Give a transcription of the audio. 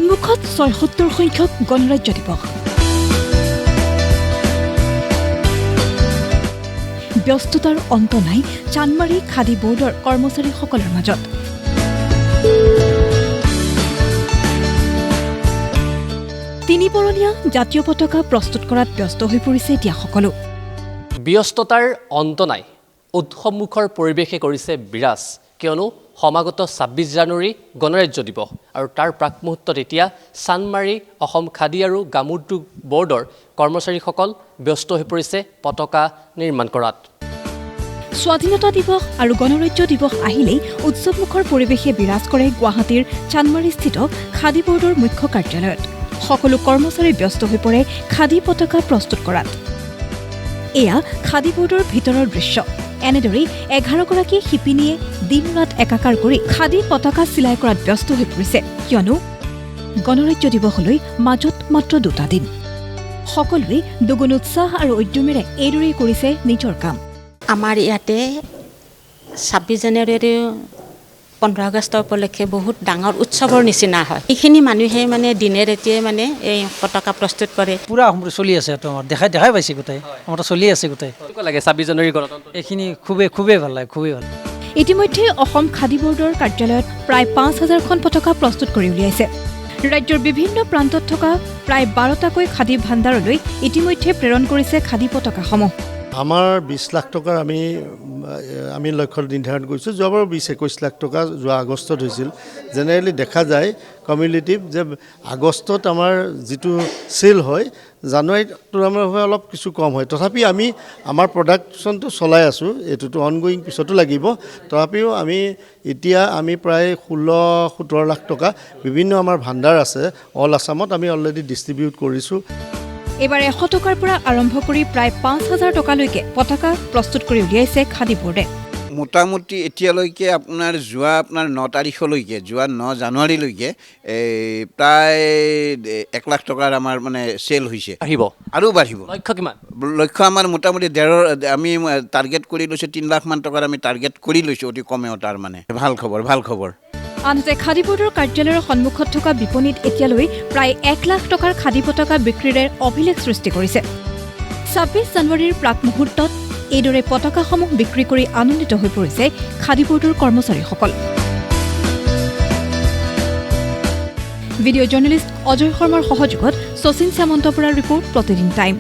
সন্মুখত ৭৬ সংখ্যক গণৰাজ্য দিৱস। ব্যস্ততাৰ অন্ত নাই চানমাৰী খাদী বোৰ্ডৰ কৰ্মচাৰীসকলৰ মাজত। তিনিবৰণীয়া জাতীয় পতাকা প্ৰস্তুত কৰাত ব্যস্ত হৈ পৰিছে এতিয়া সকলো। ব্যস্ততাৰ অন্ত নাই, উৎসৱমুখৰ পৰিৱেশে কৰিছে বিৰাজ, কিয়নো সমাগত ২৬ জানুৱাৰী গণৰাজ্য দিৱস আৰু তাৰ প্ৰাক মুহূৰ্তত এতিয়া চানমাৰী অসম খাদী আৰু গ্ৰামোদ্যোগ বৰ্ডৰ কৰ্মচাৰীসকল ব্যস্ত হৈ পৰিছে পতাকা নিৰ্মাণ কৰাত। স্বাধীনতা দিৱস আৰু গণৰাজ্য দিৱস আহিলেই উৎসৱমুখৰ পৰিৱেশে বিৰাজ কৰে গুৱাহাটীৰ চানমাৰীস্থিত খাদী বৰ্ডৰ মুখ্য কাৰ্যালয়ত। সকলো কৰ্মচাৰী ব্যস্ত হৈ পৰে খাদী পতাকা প্ৰস্তুত কৰাত। এয়া খাদী বৰ্ডৰ ভিতৰৰ দৃশ্য। এনেদৰেই ১১গৰাকী শিপিনীয়ে দিন ৰাত একাকাৰ কৰি খাদী পতাকা চিলাই কৰাত ব্যস্ত হৈ পৰিছে, কিয়নো গণৰাজ্য দিৱসলৈ মাজত মাত্ৰ ২টা দিন। সকলোৱে দুগুণ উৎসাহ আৰু উদ্যমেৰে এইদৰেই কৰিছে নিজৰ কাম। আমাৰ ইয়াতে ২৬ জানুৱাৰী ১৫ আগষ্ট উপলক্ষে বহুত ডাঙৰ উৎসৱৰ নিচিনা হয়। এইখিনি মানুহে দিনে ৰাতিয়ে এই পতাকা প্ৰস্তুত কৰে। পুৰা চলি আছে, দেখাই পাইছে গোটেই আমাৰ চলি আছে গোটেই। লাগে ২৬ জানুৱাৰী গণতন্ত্ৰ এইখিনি খুবেই ভাল লাগে, খুবেই ভাল। ইতিমধ্যে অসম খাদী বৰ্ডৰ কাৰ্যালয়ত প্ৰায় ৫,০০০খন পতাকা প্ৰস্তুত কৰি উলিয়াইছে। ৰাজ্যৰ বিভিন্ন প্ৰান্তত থকা প্ৰায় ১২টাকৈ খাদী ভাণ্ডাৰলৈ ইতিমধ্যে প্ৰেৰণ কৰিছে খাদী পতাকাসমূহ। আমাৰ ২০ লাখ টকাৰ আমি লক্ষ্য নিৰ্ধাৰণ কৰিছোঁ। যোৱাবাৰ ২০-২১ লাখ টকা যোৱা আগষ্টত হৈছিল। জেনেৰেলি দেখা যায় কমিউনিটিভ যে আগষ্টত আমাৰ যিটো চেল হয় জানুৱাৰীত তুলনামূলকভাৱে অলপ কিছু কম হয়। তথাপি আমি আমাৰ প্ৰডাকশ্যনটো চলাই আছোঁ, এইটোতো অনগয়িং পিছতো লাগিব। তথাপিও এতিয়া আমি প্ৰায় ১৬-১৭ লাখ টকা বিভিন্ন আমাৰ ভাণ্ডাৰ আছে অল আছামত আমি অলৰেডি ডিষ্ট্ৰিবিউট কৰিছোঁ। এইবাৰ ১০০ টকাৰ পৰা আৰম্ভ কৰি প্ৰায় ৫,০০০ টকালৈকে পতাকা প্ৰস্তুত কৰি উলিয়াইছে খাদী বোৰ্ডে। মোটামুটি এতিয়ালৈকে যোৱা ৯ তাৰিখলৈকে, যোৱা ৯ জানুৱাৰীলৈকে প্ৰায় ১ লাখ টকাৰ আমাৰ চেল হৈছে। আৰু বাঢ়িব। লক্ষ্য কিমান? লক্ষ্য আমাৰ মোটামুটি আমি টাৰ্গেট কৰি লৈছোঁ ৩ লাখ মান টকাৰ আমি টাৰ্গেট কৰি লৈছোঁ অতি কমেও। তাৰ ভাল খবৰ। আনহাতে খাদী বৰ্ডৰ কাৰ্যালয়ৰ সন্মুখত থকা বিপণীত এতিয়ালৈ প্ৰায় ১ লাখ টকাৰ খাদী পতাকা বিক্ৰীৰে অভিলেখ সৃষ্টি কৰিছে। ২৬ জানুৱাৰীৰ প্ৰাক মুহূৰ্তত এইদৰে পতাকাসমূহ বিক্ৰী কৰি আনন্দিত হৈ পৰিছে খাদী বৰ্ডৰ কৰ্মচাৰীসকল। ভিডিঅ' জাৰ্নেলিষ্ট অজয় শৰ্মাৰ সহযোগত শচীন সামন্তপুৰাৰ ৰিপৰ্ট, প্ৰতিদিন টাইম।